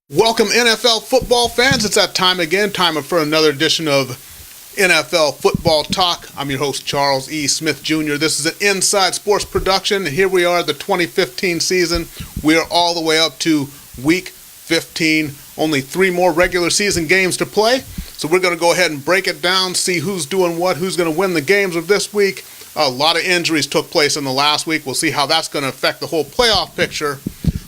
Welcome NFL football fans. It's that time again, time for another edition of NFL Football Talk. I'm your host, Charles E. Smith Jr. This is an Inside Sports production. Here we are, the 2015 season. We are all the way up to Week 15. Only 3 more regular season games to play. So we're going to go ahead and break it down, see who's doing what, who's going to win the games of this week. A lot of injuries took place in the last week. We'll see how that's going to affect the whole playoff picture.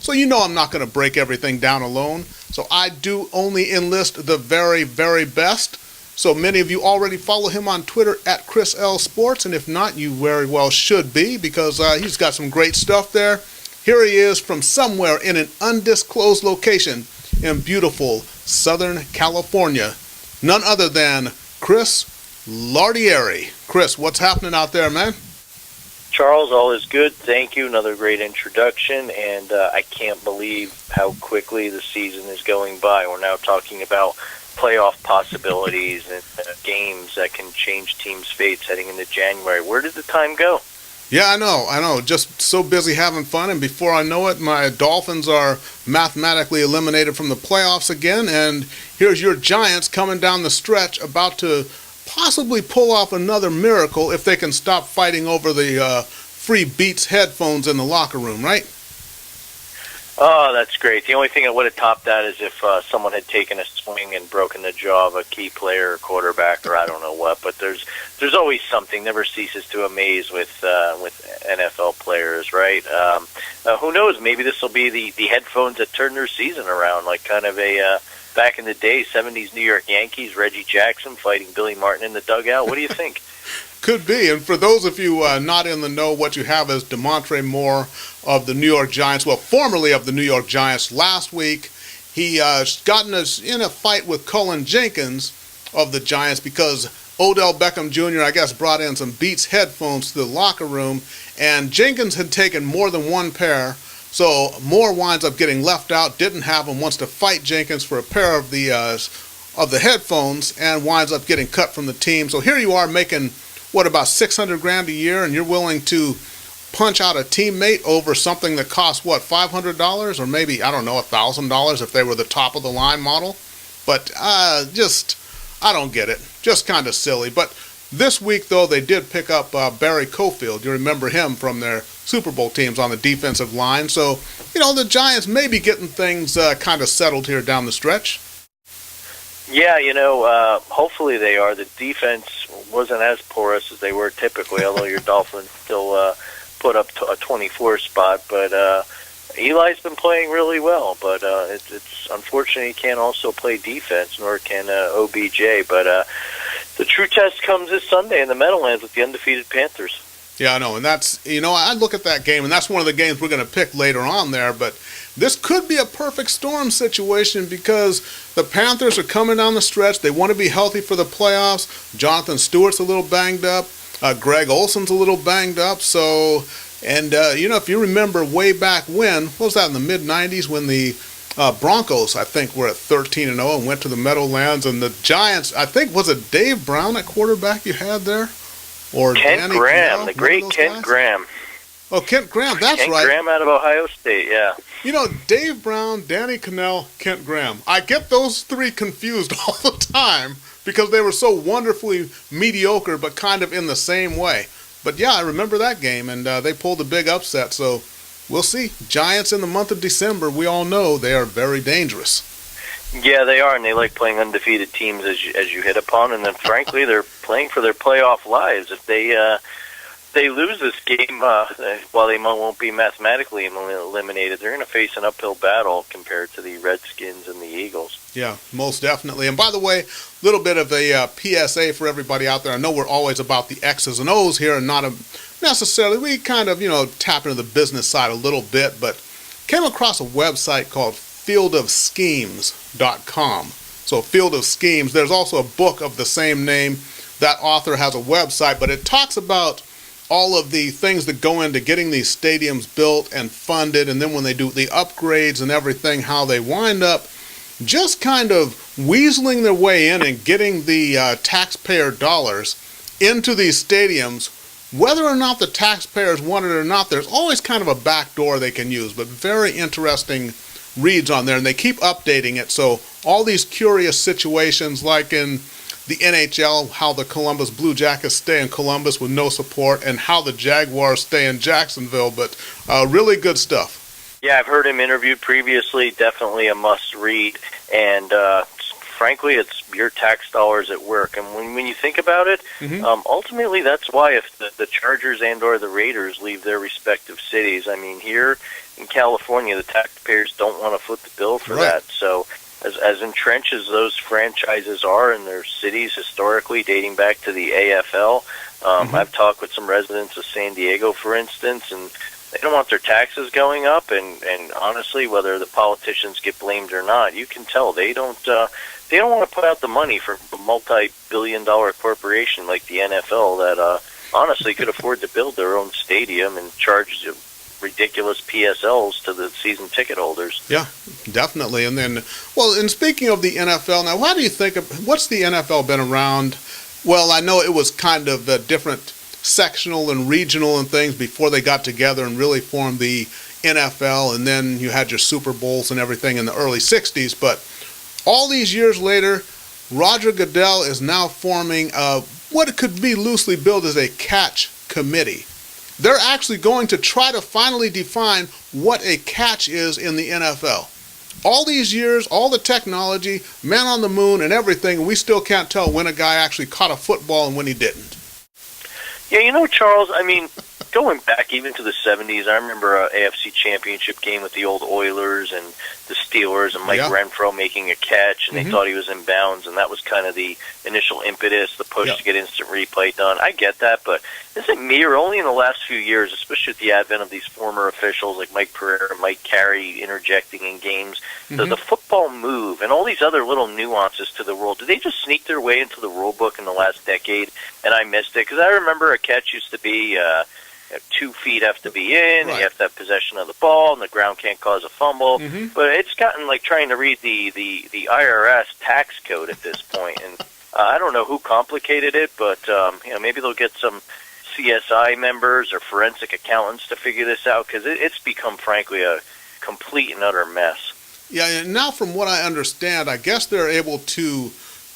So you know I'm not going to break everything down alone. So I do only enlist the very, very best. So many of you already follow him on Twitter at Chris L Sports, and if not, you very well should be, because he's got some great stuff there. Here he is from somewhere in an undisclosed location in beautiful Southern California. None other than Chris Lardieri. Chris, what's happening out there, man? Charles, all is good. Thank you. Another great introduction, and I can't believe how quickly the season is going by. We're now talking about playoff possibilities and games that can change teams' fates heading into January. Where did the time go? Yeah, I know. Just so busy having fun, and before I know it, my Dolphins are mathematically eliminated from the playoffs again, and here's your Giants coming down the stretch, about to possibly pull off another miracle if they can stop fighting over the free Beats headphones in the locker room, right? Oh, that's great. The only thing that would have topped that is if someone had taken a swing and broken the jaw of a key player or quarterback or I don't know what. But there's always something. Never ceases to amaze with NFL players, right? Who knows? Maybe this will be the headphones that turn their season around, like kind of a back in the day, 70s New York Yankees, Reggie Jackson fighting Billy Martin in the dugout. What do you think? Could be. And for those of you not in the know, what you have is DeMontre Moore of the New York Giants, well, formerly of the New York Giants. Last week, he gotten us in a fight with Cullen Jenkins of the Giants because Odell Beckham Jr., I guess, brought in some Beats headphones to the locker room, and Jenkins had taken more than one pair. So Moore winds up getting left out, didn't have them, wants to fight Jenkins for a pair of the headphones, and winds up getting cut from the team. So here you are making, about $600,000 a year, and you're willing to punch out a teammate over something that costs, $500 or maybe, I don't know, $1,000 if they were the top of the line model. But I don't get it. Just kind of silly. But this week, though, they did pick up Barry Cofield. You remember him from their Super Bowl teams on the defensive line. So, the Giants may be getting things kind of settled here down the stretch. Yeah, hopefully they are. The defense wasn't as porous as they were typically, although your Dolphins still put up a 24 spot. But Eli's been playing really well, but it's unfortunate he can't also play defense, nor can OBJ. But the true test comes this Sunday in the Meadowlands with the undefeated Panthers. Yeah, I know, and that's, I look at that game, and that's one of the games we're going to pick later on there, but this could be a perfect storm situation because the Panthers are coming down the stretch. They want to be healthy for the playoffs. Jonathan Stewart's a little banged up. Greg Olson's a little banged up, so, and, if you remember way back when, what was that, in the mid-'90s when the Broncos, I think, were at 13-0 and went to the Meadowlands, and the Giants, I think, was it Dave Brown at quarterback you had there? Or Kent Danny Graham, Cannell, the great Kent guys? Graham. Oh, Kent Graham, that's Kent right. Kent Graham out of Ohio State, yeah. Dave Brown, Danny Cannell, Kent Graham. I get those three confused all the time because they were so wonderfully mediocre but kind of in the same way. But yeah, I remember that game, and they pulled a big upset, so we'll see. Giants in the month of December, we all know they are very dangerous. Yeah, they are, and they like playing undefeated teams as you hit upon, and then frankly, they're playing for their playoff lives. If they lose this game, while they won't be mathematically eliminated, they're going to face an uphill battle compared to the Redskins and the Eagles. Yeah, most definitely. And by the way, a little bit of a PSA for everybody out there. I know we're always about the X's and O's here and not necessarily. We kind of, tap into the business side a little bit, but came across a website called fieldofschemes.com. So Field of Schemes. There's also a book of the same name. That author has a website, but it talks about all of the things that go into getting these stadiums built and funded, and then when they do the upgrades and everything, how they wind up just kind of weaseling their way in and getting the taxpayer dollars into these stadiums. Whether or not the taxpayers want it or not, there's always kind of a back door they can use, but very interesting reads on there, and they keep updating it. So all these curious situations, like in the NHL, how the Columbus Blue Jackets stay in Columbus with no support, and how the Jaguars stay in Jacksonville, but really good stuff. Yeah, I've heard him interviewed previously, definitely a must-read, and frankly, it's your tax dollars at work. And when you think about it, ultimately that's why if the Chargers and or the Raiders leave their respective cities, I mean, here in California, the taxpayers don't want to foot the bill for that. So as entrenched as those franchises are in their cities historically, dating back to the AFL, I've talked with some residents of San Diego, for instance, and they don't want their taxes going up. And honestly, whether the politicians get blamed or not, you can tell they don't want to put out the money for a multi-billion-dollar corporation like the NFL that honestly could afford to build their own stadium and charge ridiculous PSLs to the season ticket holders. Yeah, definitely. And then, well, and speaking of the NFL, now, how do you think what's the NFL been around? Well, I know it was kind of different sectional and regional and things before they got together and really formed the NFL, and then you had your Super Bowls and everything in the early 60s, but all these years later, Roger Goodell is now forming what could be loosely billed as a catch committee. They're actually going to try to finally define what a catch is in the NFL. All these years, all the technology, man on the moon and everything, we still can't tell when a guy actually caught a football and when he didn't. Yeah, you know, Charles, I mean, going back even to the 70s, I remember an AFC championship game with the old Oilers and the Steelers and Mike Renfro making a catch, and they thought he was in bounds, and that was kind of the initial impetus, the push to get instant replay done. I get that, but isn't mere only in the last few years, especially with the advent of these former officials like Mike Pereira, Mike Carey interjecting in games, the football move and all these other little nuances to the rule, did they just sneak their way into the rule book in the last decade, and I missed it? Because I remember a catch used to be 2 feet have to be in, and you have to have possession of the ball, and the ground can't cause a fumble. But it's gotten like trying to read the IRS tax code at this point, and I don't know who complicated it, but you know, maybe they'll get some CSI members or forensic accountants to figure this out, because it's become, frankly, a complete and utter mess. Yeah, and now from what I understand, I guess they're able to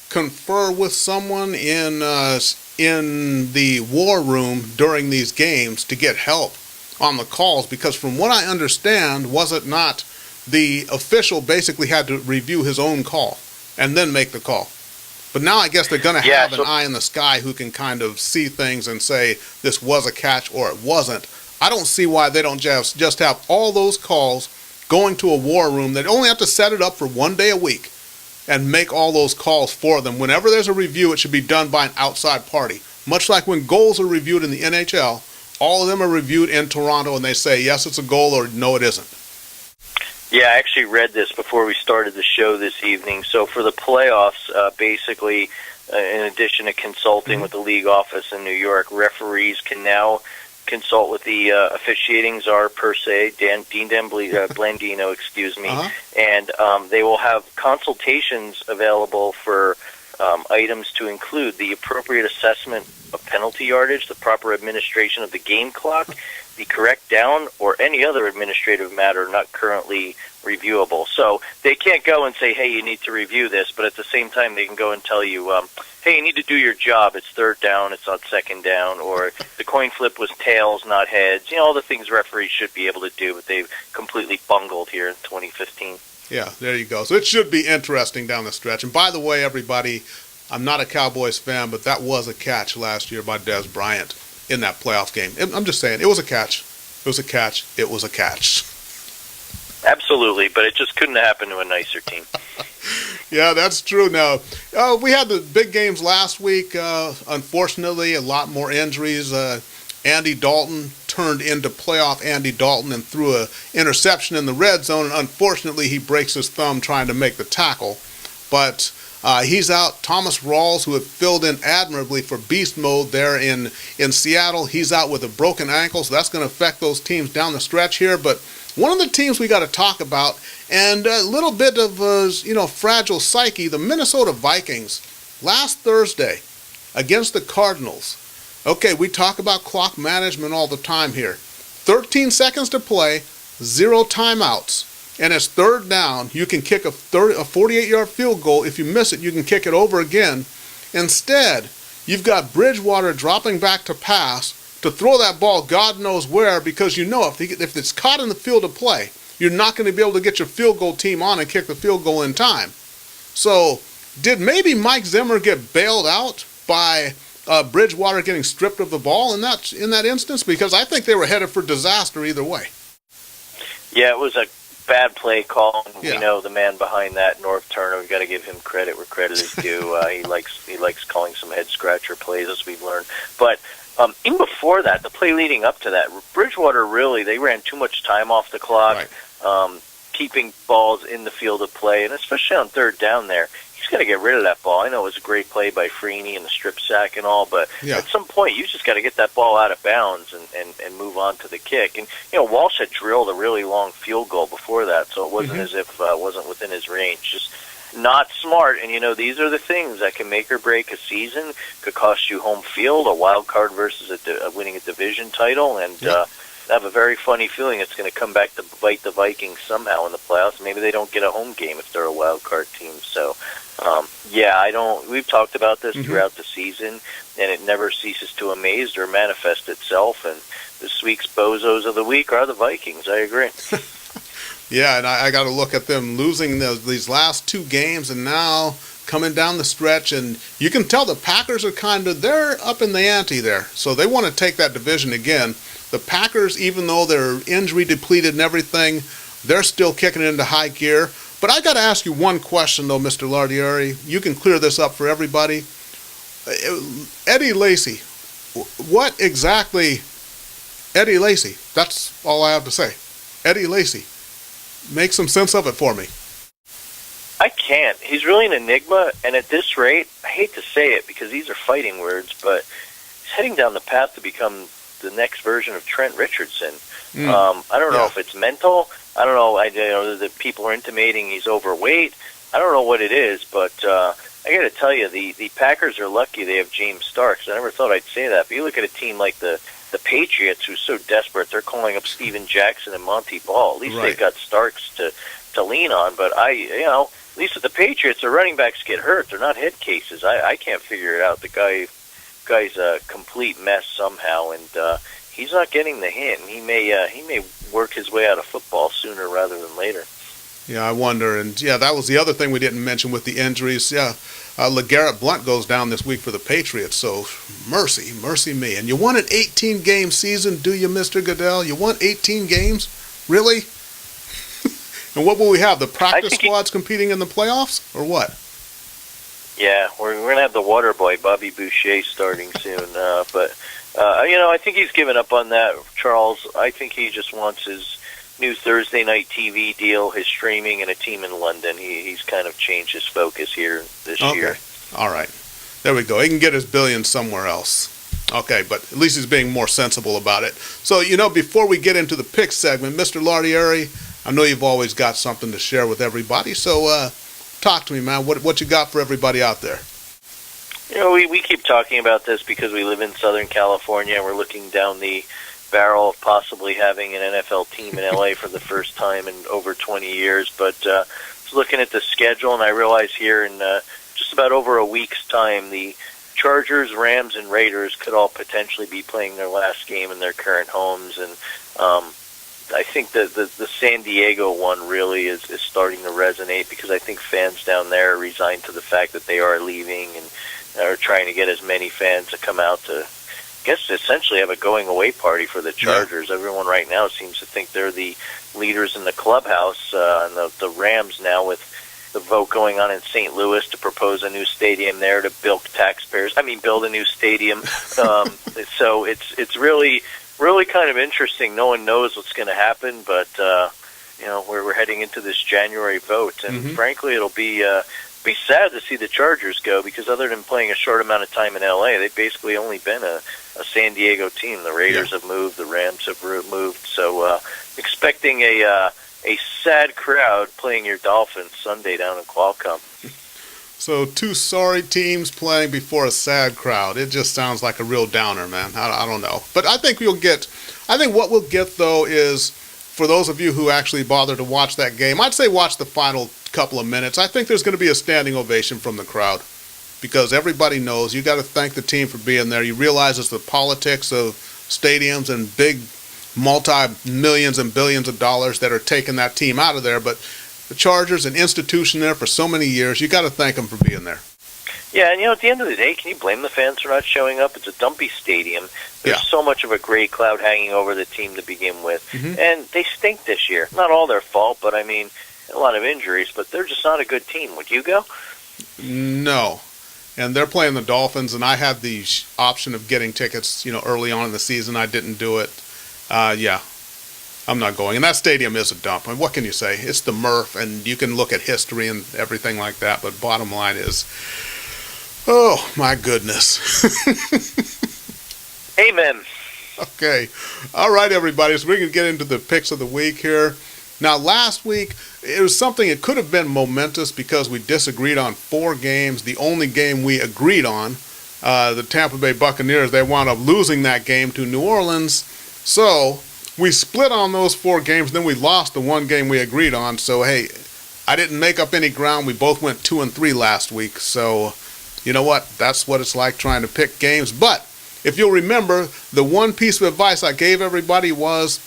confer with someone in the war room during these games to get help on the calls, because from what I understand, was it not the official basically had to review his own call and then make the call? But now I guess they're going to have an eye in the sky who can kind of see things and say this was a catch or it wasn't. I don't see why they don't just have all those calls going to a war room. They only have to set it up for 1 day a week and make all those calls for them. Whenever there's a review, it should be done by an outside party. Much like when goals are reviewed in the NHL, all of them are reviewed in Toronto and they say, yes, it's a goal, or no, it isn't. Yeah, I actually read this before we started the show this evening. So for the playoffs, basically, in addition to consulting with the league office in New York, referees can now consult with the officiating czar per se, Dean Blandino, excuse me, and they will have consultations available for items to include the appropriate assessment of penalty yardage, the proper administration of the game clock, the correct down, or any other administrative matter not currently reviewable. So they can't go and say, hey, you need to review this, but at the same time they can go and tell you, hey, you need to do your job. It's third down, it's not second down, or the coin flip was tails, not heads. You know, all the things referees should be able to do, but they've completely bungled here in 2015. Yeah, there you go. So it should be interesting down the stretch. And by the way, everybody, I'm not a Cowboys fan, but that was a catch last year by Des Bryant in that playoff game. I'm just saying, it was a catch. It was a catch. It was a catch. Absolutely, but it just couldn't happen to a nicer team. Yeah, that's true. Now, we had the big games last week. Unfortunately, a lot more injuries. Andy Dalton turned into playoff Andy Dalton and threw an interception in the red zone, and unfortunately, he breaks his thumb trying to make the tackle. But He's out. Thomas Rawls, who had filled in admirably for beast mode there in Seattle, he's out with a broken ankle, so that's going to affect those teams down the stretch here. But one of the teams we got to talk about, and a little bit of fragile psyche, the Minnesota Vikings, last Thursday against the Cardinals. Okay, we talk about clock management all the time here. 13 seconds to play, 0 timeouts. And it's third down. You can kick a 48-yard field goal. If you miss it, you can kick it over again. Instead, you've got Bridgewater dropping back to pass to throw that ball God knows where, because you know if it's caught in the field of play, you're not going to be able to get your field goal team on and kick the field goal in time. So did maybe Mike Zimmer get bailed out by Bridgewater getting stripped of the ball in that instance? Because I think they were headed for disaster either way. Yeah, it was a bad play call. Yeah. We know the man behind that, North Turner. We've got to give him credit where credit is due. He likes calling some head scratcher plays, as we've learned. But even before that, the play leading up to that, Bridgewater they ran too much time off the clock, right. Keeping balls in the field of play, and especially on third down there. He's got to get rid of that ball. I know it was a great play by Freeney and the strip sack and all, but at some point you just got to get that ball out of bounds and move on to the kick. And Walsh had drilled a really long field goal before that, so it wasn't as if it wasn't within his range. Just not smart. And these are the things that can make or break a season. Could cost you home field, a wild card versus winning a division title, and I have a very funny feeling it's going to come back to bite the Vikings somehow in the playoffs. Maybe they don't get a home game if they're a wild card team. So, we've talked about this throughout the season, and it never ceases to amaze or manifest itself. And this week's bozos of the week are the Vikings. I agree. Yeah, and I got to look at them losing these last 2 games, and now coming down the stretch, and you can tell the Packers are they're up in the ante there. So they want to take that division again. The Packers, even though they're injury depleted and everything, they're still kicking it into high gear. But I got to ask you one question, though, Mr. Lardieri. You can clear this up for everybody. Eddie Lacy, what exactly? Eddie Lacy, that's all I have to say. Eddie Lacy, make some sense of it for me. I can't. He's really an enigma, and at this rate, I hate to say it because these are fighting words, but he's heading down the path to become the next version of Trent Richardson. I don't know if it's mental. I don't know. I know that people are intimating he's overweight. I don't know what it is, but I got to tell you, the Packers are lucky they have James Starks. I never thought I'd say that, but you look at a team like the Patriots, who's so desperate, they're calling up Steven Jackson and Monty Ball. At least they've got Starks to lean on. But at least with the Patriots, their running backs get hurt. They're not head cases. I can't figure it out. The guy's a complete mess somehow, and he's not getting the hint. He may work his way out of football sooner rather than later. Yeah, I wonder. And that was the other thing we didn't mention with the injuries. LeGarrette Blount goes down this week for the Patriots, so mercy me. And you want an 18-game season, do you, Mr. Goodell? You want 18 games? Really? And what will we have, the practice squads competing in the playoffs, or what? Yeah, we're going to have the water boy, Bobby Boucher, starting soon. I think he's given up on that, Charles. I think he just wants his new Thursday night TV deal, his streaming, and a team in London. He's kind of changed his focus here this year. All right. There we go. He can get his billions somewhere else. Okay, but at least he's being more sensible about it. So, before we get into the pick segment, Mr. Lardieri, I know you've always got something to share with everybody, so talk to me, man. What you got for everybody out there? We keep talking about this because we live in Southern California, and we're looking down the barrel of possibly having an NFL team in LA for the first time in over 20 years. But I was looking at the schedule, and I realize here in just about over a week's time, the Chargers, Rams, and Raiders could all potentially be playing their last game in their current homes. And I think the San Diego one really is starting to resonate because I think fans down there are resigned to the fact that they are leaving and are trying to get as many fans to come out to, I guess, essentially have a going-away party for the Chargers. Yeah. Everyone right now seems to think they're the leaders in the clubhouse, and the Rams now with the vote going on in St. Louis to propose a new stadium there to build a new stadium. So it's really kind of interesting. No one knows what's going to happen, but we're heading into this January vote, and frankly, it'll be be sad to see the Chargers go, because other than playing a short amount of time in L.A., they've basically only been a San Diego team. The Raiders have moved, the Rams have moved. So expecting a sad crowd playing your Dolphins Sunday down in Qualcomm. So 2 sorry teams playing before a sad crowd. It just sounds like a real downer, man. I don't know. But I think what we'll get, though, is for those of you who actually bother to watch that game, I'd say watch the final couple of minutes. I think there's going to be a standing ovation from the crowd, because everybody knows you got to thank the team for being there. You realize it's the politics of stadiums and big multi-millions and billions of dollars that are taking that team out of there, but the Chargers, an institution there for so many years, you got to thank them for being there. Yeah, and at the end of the day, can you blame the fans for not showing up? It's a dumpy stadium. There's so much of a gray cloud hanging over the team to begin with. And they stink this year. Not all their fault, but I mean, a lot of injuries, but they're just not a good team. Would you go? No. And they're playing the Dolphins, and I had the option of getting tickets, early on in the season. I didn't do it. I'm not going. And that stadium is a dump. I mean, what can you say? It's the Murph, and you can look at history and everything like that, but bottom line is, oh, my goodness. Amen. Okay. All right, everybody. So we're going to get into the picks of the week here. Now, last week, it could have been momentous because we disagreed on 4 games. The only game we agreed on, the Tampa Bay Buccaneers, they wound up losing that game to New Orleans. So we split on those 4 games, then we lost the 1 game we agreed on. So, hey, I didn't make up any ground. We both went 2-3 last week. So, you know what? That's what it's like trying to pick games. But if you'll remember, the one piece of advice I gave everybody was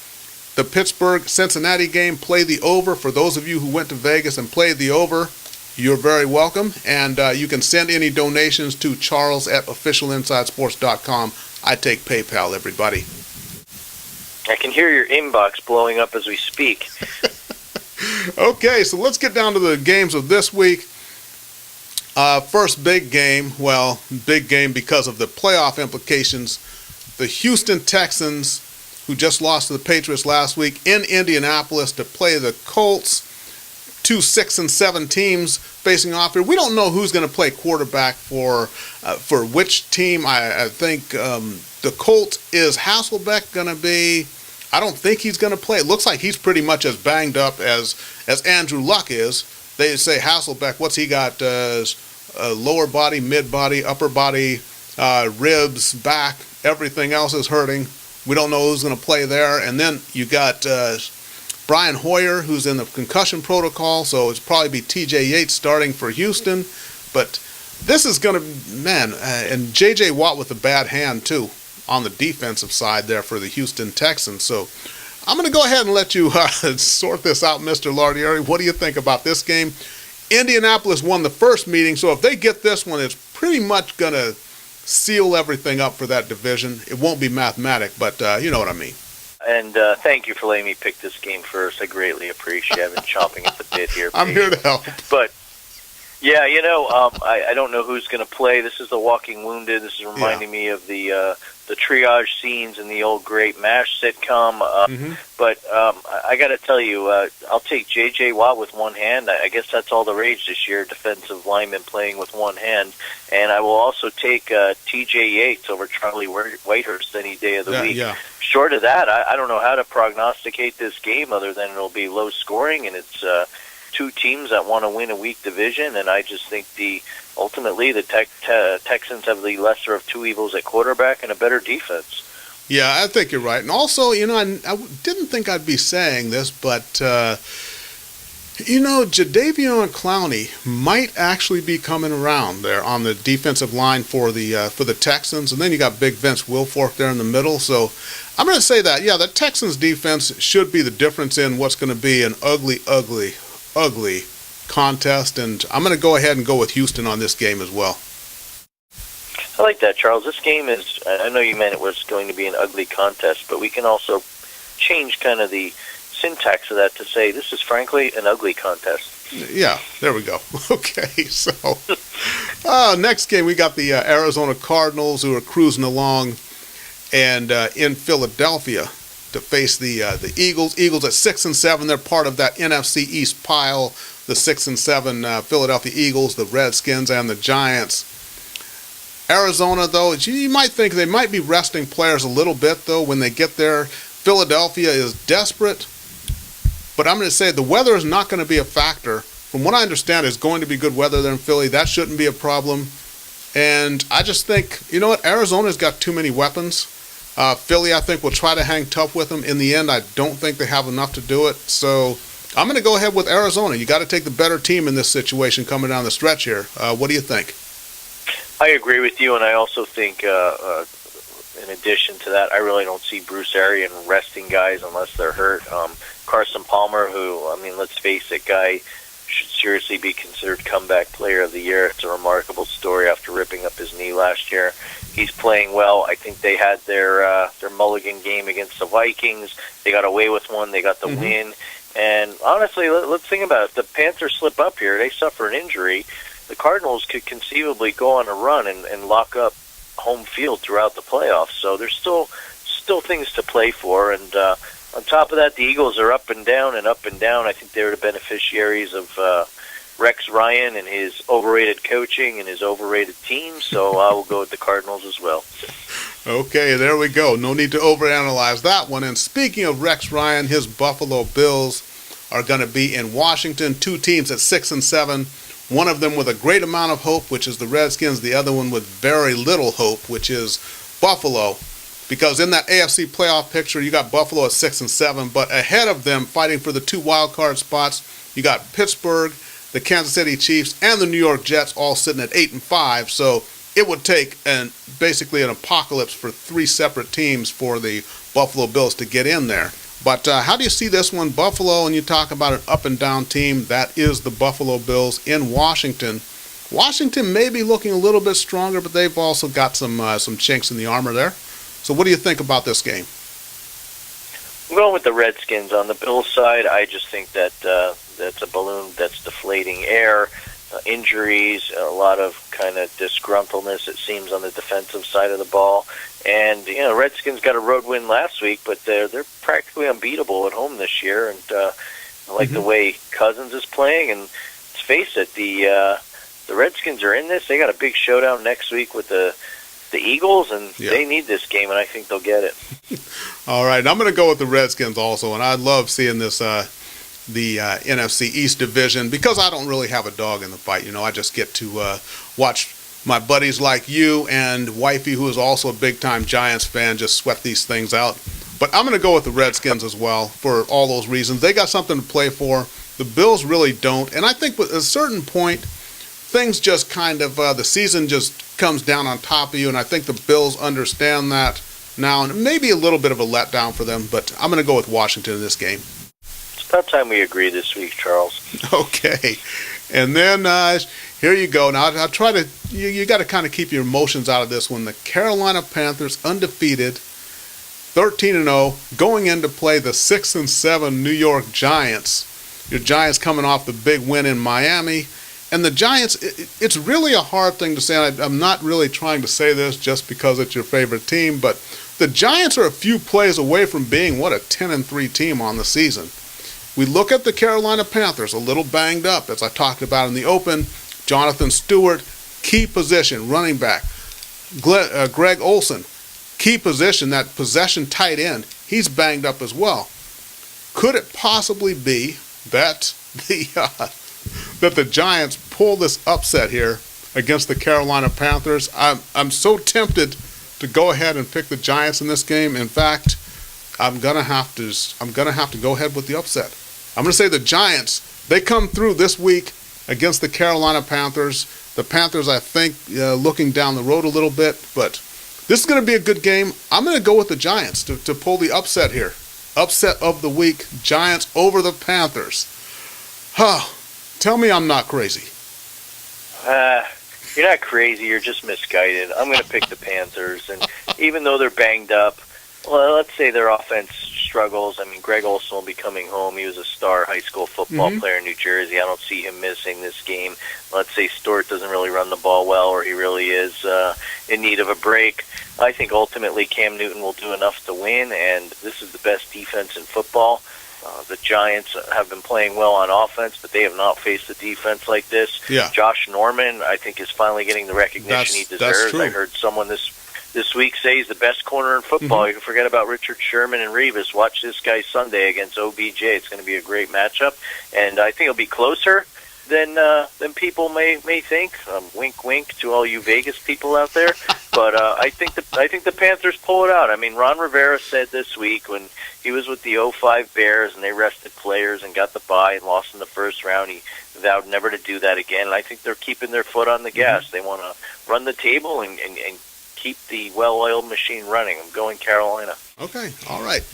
the Pittsburgh-Cincinnati game, play the over. For those of you who went to Vegas and played the over, you're very welcome. And you can send any donations to charles@officialinsidesports.com. I take PayPal, everybody. I can hear your inbox blowing up as we speak. Okay, so let's get down to the games of this week. First big game, big game because of the playoff implications. The Houston Texans, who just lost to the Patriots last week, in Indianapolis to play the Colts. 2 6-7 teams facing off here. We don't know who's going to play quarterback for which team. I think the Colts, is Hasselbeck going to be? I don't think he's going to play. It looks like he's pretty much as banged up as Andrew Luck is. They say Hasselbeck, what's he got? Lower body, mid body, upper body, ribs, back. Everything else is hurting. We don't know who's going to play there. And then you got Brian Hoyer, who's in the concussion protocol, so it's probably be T.J. Yates starting for Houston. But this is going to, and J.J. Watt with a bad hand, too, on the defensive side there for the Houston Texans. So I'm going to go ahead and let you sort this out, Mr. Lardieri. What do you think about this game? Indianapolis won the first meeting, so if they get this one, it's pretty much going to seal everything up for that division. It won't be mathematic, but you know what I mean. And thank you for letting me pick this game first. I greatly appreciate it. I've been chomping at the bit here. I'm here to help. But, yeah, I don't know who's going to play. This is The Walking Wounded. This is reminding me of the triage scenes in the old great MASH sitcom. But I got to tell you, I'll take J.J. Watt with one hand. I guess that's all the rage this year, defensive linemen playing with one hand. And I will also take T.J. Yates over Charlie Whitehurst any day of the week. Yeah. Short of that, I don't know how to prognosticate this game other than it'll be low scoring, and it's 2 teams that want to win a weak division. And I just think ultimately the Texans have the lesser of 2 evils at quarterback and a better defense. Yeah, I think you're right. And also, I didn't think I'd be saying this, but, Jadeveon Clowney might actually be coming around there on the defensive line for the Texans. And then you got Big Vince Wilfork there in the middle. So I'm going to say that, the Texans defense should be the difference in what's going to be an ugly, ugly, ugly contest. And I'm going to go ahead and go with Houston on this game as well. I like that, Charles. This game is, I know you meant it was going to be an ugly contest, but we can also change kind of the syntax of that to say this is frankly an ugly contest. Yeah, there we go. Okay, so next game we got the Arizona Cardinals, who are cruising along and in Philadelphia to face the Eagles. Eagles at 6-7. They're part of that NFC East pile the 6-7 Philadelphia Eagles, the Redskins, and the Giants. Arizona, though, you might think they might be resting players a little bit, though, when they get there. Philadelphia is desperate, but I'm going to say the weather is not going to be a factor. From what I understand, it's going to be good weather there in Philly. That shouldn't be a problem. And I just think, you know what, Arizona's got too many weapons. Philly, I think, will try to hang tough with them. In the end, I don't think they have enough to do it. So I'm going to go ahead with Arizona. You got to take the better team in this situation coming down the stretch here. What do you think? I agree with you, and I also think, in addition to that, I really don't see Bruce Arian resting guys unless they're hurt. Carson Palmer, who, I mean, let's face it, guy should seriously be considered comeback player of the year. It's a remarkable story after ripping up his knee last year. He's playing well. I think they had their mulligan game against the Vikings. They got away with one. They got the win. And honestly, let's think about it. If the Panthers slip up here, they suffer an injury, the Cardinals could conceivably go on a run and lock up home field throughout the playoffs. So there's still things to play for. And on top of that, the Eagles are up and down and up and down. I think they're the beneficiaries of Rex Ryan and his overrated coaching and his overrated team. So I will go with the Cardinals as well. Okay, there we go. No need to overanalyze that one. And speaking of Rex Ryan, his Buffalo Bills are going to be in Washington. Two teams at 6-7. One of them with a great amount of hope, which is the Redskins. The other one with very little hope, which is Buffalo. Because in that AFC playoff picture, you got Buffalo at 6-7, but ahead of them, fighting for the 2 wild card spots, you got Pittsburgh, the Kansas City Chiefs, and the New York Jets all sitting at 8-5. So it would take basically an apocalypse for 3 separate teams for the Buffalo Bills to get in there. But how do you see this one? Buffalo, and you talk about an up and down team, that is the Buffalo Bills in Washington. Washington may be looking a little bit stronger, but they've also got some chinks in the armor there. So what do you think about this game? I'm going with the Redskins. On the Bills side, I just think that that's a balloon that's deflating air, injuries, a lot of kind of disgruntledness, it seems, on the defensive side of the ball. And, you know, Redskins got a road win last week, but they're practically unbeatable at home this year. And I like the way Cousins is playing. And let's face it, the Redskins are in this. They got a big showdown next week with the Eagles, and they need this game, and I think they'll get it. All right, I'm going to go with the Redskins also, and I love seeing this the NFC East division because I don't really have a dog in the fight. You know, I just get to watch my buddies like you and wifey, who is also a big-time Giants fan, just sweat these things out. But I'm going to go with the Redskins as well for all those reasons. They got something to play for. The Bills really don't, and I think at a certain point, things just kind of, the season just comes down on top of you, and I think the Bills understand that now, and maybe a little bit of a letdown for them, but I'm going to go with Washington in this game. It's about time we agree this week, Charles. Okay. And then here you go. Now, I'll try to, you got to kind of keep your emotions out of this one. The Carolina Panthers, undefeated, 13-0, going in to play the 6-7 New York Giants. Your Giants coming off the big win in Miami. And the Giants, it's really a hard thing to say. I'm not really trying to say this just because it's your favorite team, but the Giants are a few plays away from being, what, a 10-3 team on the season. We look at the Carolina Panthers, a little banged up, as I talked about in the open. Jonathan Stewart, key position, running back. Greg Olsen, key position, that possession tight end, he's banged up as well. Could it possibly be that the Giants pull this upset here against the Carolina Panthers? I'm so tempted to go ahead and pick the Giants in this game. In fact, I'm gonna have to go ahead with the upset. I'm gonna say the Giants, they come through this week against the Carolina Panthers. The Panthers, I think, looking down the road a little bit, but this is gonna be a good game. I'm gonna go with the Giants to pull the upset here. Upset of the week, Giants over the Panthers. Tell me I'm not crazy. You're not crazy. You're just misguided. I'm going to pick the Panthers. And even though they're banged up, well, let's say their offense struggles. I mean, Greg Olsen will be coming home. He was a star high school football player in New Jersey. I don't see him missing this game. Let's say Stewart doesn't really run the ball well, or he really is in need of a break. I think ultimately Cam Newton will do enough to win, and this is the best defense in football. The Giants have been playing well on offense, but they have not faced a defense like this. Yeah. Josh Norman, I think, is finally getting the recognition he deserves. That's true. I heard someone this week say he's the best corner in football. You can forget about Richard Sherman and Revis. Watch this guy Sunday against OBJ. It's going to be a great matchup, and I think it'll be closer than people may think. Wink, wink to all you Vegas people out there. But I think the Panthers pull it out. I mean, Ron Rivera said this week when he was with the 05 Bears and they rested players and got the bye and lost in the first round, he vowed never to do that again. And I think they're keeping their foot on the gas. They want to run the table and keep the well-oiled machine running. I'm going Carolina. Okay, all right.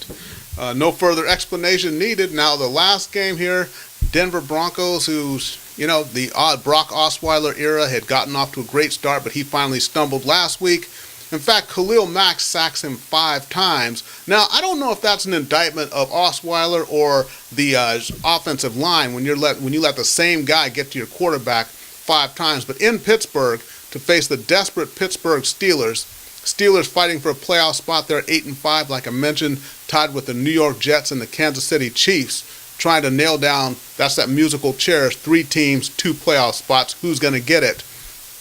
No further explanation needed. Now the last game here, Denver Broncos, who's, the Brock Osweiler era had gotten off to a great start, but he finally stumbled last week. In fact, Khalil Mack sacks him 5 times. Now, I don't know if that's an indictment of Osweiler or the offensive line when you let the same guy get to your quarterback 5 times. But in Pittsburgh, to face the desperate Pittsburgh Steelers fighting for a playoff spot there, 8-5, like I mentioned, tied with the New York Jets and the Kansas City Chiefs, trying to nail down, that's that musical chairs, 3 teams, 2 playoff spots. Who's going to get it?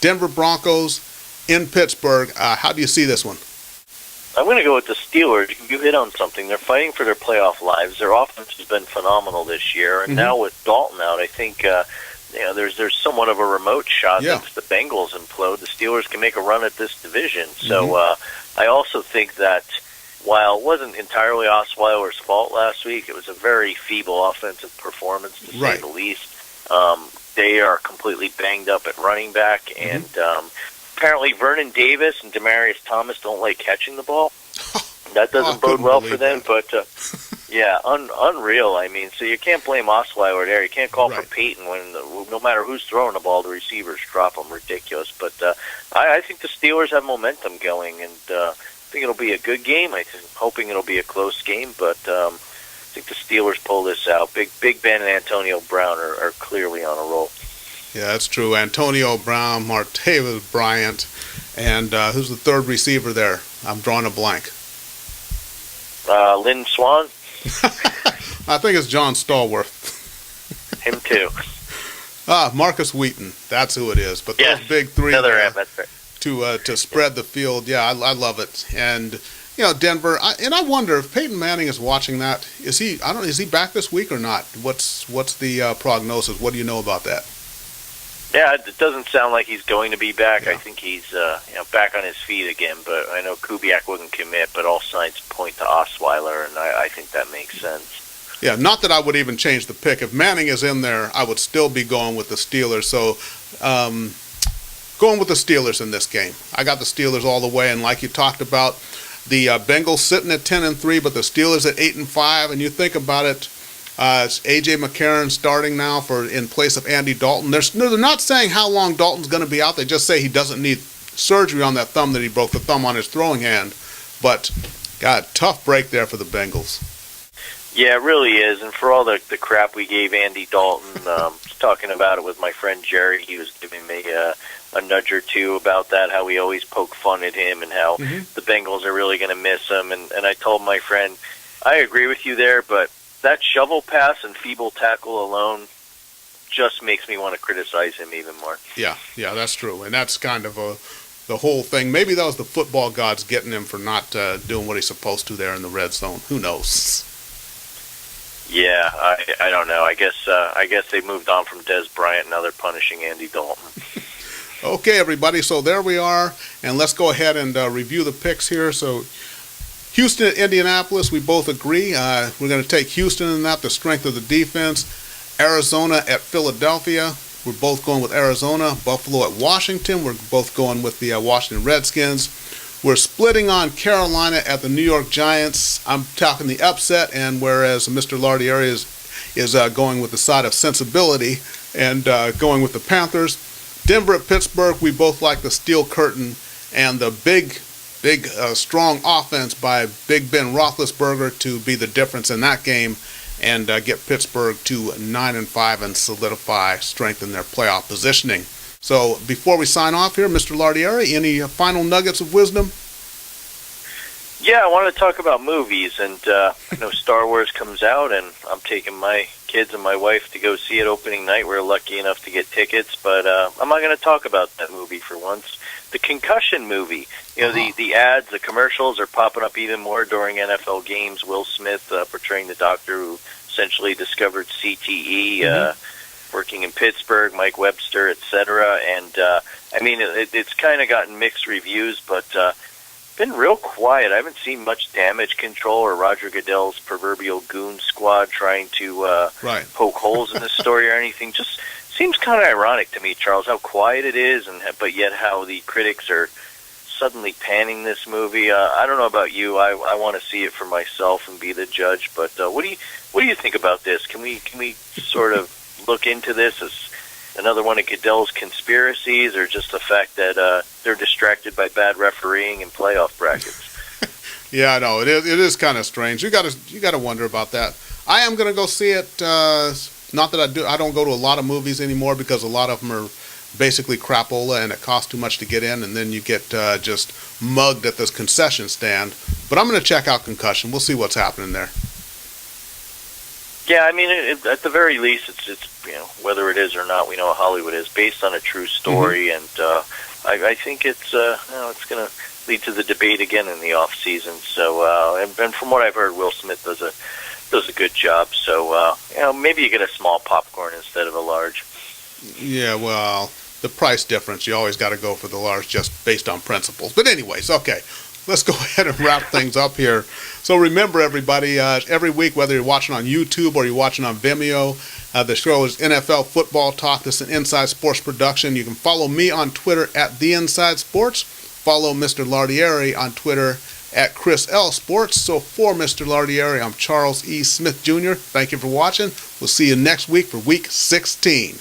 Denver Broncos in Pittsburgh. How do you see this one? I'm going to go with the Steelers. You hit on something. They're fighting for their playoff lives. Their offense has been phenomenal this year, and now with Dalton out, I think there's somewhat of a remote shot that if the Bengals implode, the Steelers can make a run at this division. So I also think that while it wasn't entirely Osweiler's fault last week, it was a very feeble offensive performance, to say the least. They are completely banged up at running back, and apparently Vernon Davis and Demaryius Thomas don't like catching the ball. That doesn't bode well for them, but unreal. I mean, so you can't blame Osweiler there. You can't call for Peyton when no matter who's throwing the ball, the receivers drop them. Ridiculous. But I think the Steelers have momentum going, and I think it'll be a good game. I'm hoping it'll be a close game, but I think the Steelers pull this out. Big Ben and Antonio Brown are clearly on a roll. Yeah, that's true. Antonio Brown, Martavis Bryant, and who's the third receiver there? I'm drawing a blank. Lynn Swan? I think it's John Stallworth. Him too. Marcus Wheaton. That's who it is. But those big 3 to spread the field. Yeah, I love it. And Denver. I wonder if Peyton Manning is watching that. Is he? Is he back this week or not? What's the prognosis? What do you know about that? Yeah, it doesn't sound like he's going to be back. I think he's back on his feet again. But I know Kubiak wouldn't commit, but all signs point to Osweiler, and I think that makes sense. Yeah, not that I would even change the pick. If Manning is in there, I would still be going with the Steelers. So going with the Steelers in this game. I got the Steelers all the way, and like you talked about, the Bengals sitting at 10-3, but the Steelers at 8-5, and you think about it, it's A.J. McCarron starting now in place of Andy Dalton. They're not saying how long Dalton's going to be out. They just say he doesn't need surgery on that thumb that he broke, the thumb on his throwing hand. But, God, tough break there for the Bengals. Yeah, it really is. And for all the crap we gave Andy Dalton, talking about it with my friend Jerry, he was giving me a nudge or two about that, how we always poke fun at him and how the Bengals are really going to miss him. And I told my friend, I agree with you there, but that shovel pass and feeble tackle alone just makes me want to criticize him even more. Yeah, that's true. And that's kind of the whole thing. Maybe that was the football gods getting him for not doing what he's supposed to there in the red zone. Who knows? Yeah, I don't know. I guess they moved on from Des Bryant. Now they're punishing Andy Dalton. Okay, everybody. So there we are. And let's go ahead and review the picks here. So Houston at Indianapolis, we both agree. We're going to take Houston in that, the strength of the defense. Arizona at Philadelphia, we're both going with Arizona. Buffalo at Washington, we're both going with the Washington Redskins. We're splitting on Carolina at the New York Giants. I'm talking the upset, and whereas Mr. Lardieri is going with the side of sensibility and going with the Panthers. Denver at Pittsburgh, we both like the steel curtain and the big strong offense by Big Ben Roethlisberger to be the difference in that game and get Pittsburgh to 9-5 and solidify, strengthen their playoff positioning. So before we sign off here, Mr. Lardieri, any final nuggets of wisdom? Yeah, I want to talk about movies, and I know Star Wars comes out, and I'm taking my kids and my wife to go see it opening night. We're lucky enough to get tickets, but I'm not going to talk about that movie for once. The Concussion movie, you know, the ads, the commercials are popping up even more during NFL games. Will Smith portraying the doctor who essentially discovered CTE, working in Pittsburgh, Mike Webster, etc. And I mean, it's kind of gotten mixed reviews, but been real quiet. I haven't seen much Damage Control or Roger Goodell's proverbial goon squad trying to poke holes in the story or anything. Just seems kind of ironic to me, Charles, how quiet it is, but yet how the critics are suddenly panning this movie. I don't know about you. I want to see it for myself and be the judge. But what do you think about this? Can we sort of look into this as another one of Goodell's conspiracies, or just the fact that they're distracted by bad refereeing and playoff brackets? Yeah, I know it is kind of strange. You got to wonder about that. I am going to go see it. Not that I don't go to a lot of movies anymore because a lot of them are basically crapola and it costs too much to get in, and then you get just mugged at this concession stand. But I'm going to check out Concussion. We'll see what's happening there. Yeah, I mean, at the very least, it's you know, whether it is or not, we know how Hollywood is based on a true story, and I think it's it's going to lead to the debate again in the off season. So, and from what I've heard, Will Smith does a good job. So, you know, maybe you get a small popcorn instead of a large. Yeah, well, the price difference, you always got to go for the large just based on principles. But anyways, okay. Let's go ahead and wrap things up here. So remember, everybody, every week, whether you're watching on YouTube or you're watching on Vimeo, the show is NFL Football Talk. This is an Inside Sports production. You can follow me on Twitter at The Inside Sports. Follow Mr. Lardieri on Twitter at Chris L. Sports. So for Mr. Lardieri, I'm Charles E. Smith Jr. Thank you for watching. We'll see you next week for Week 16.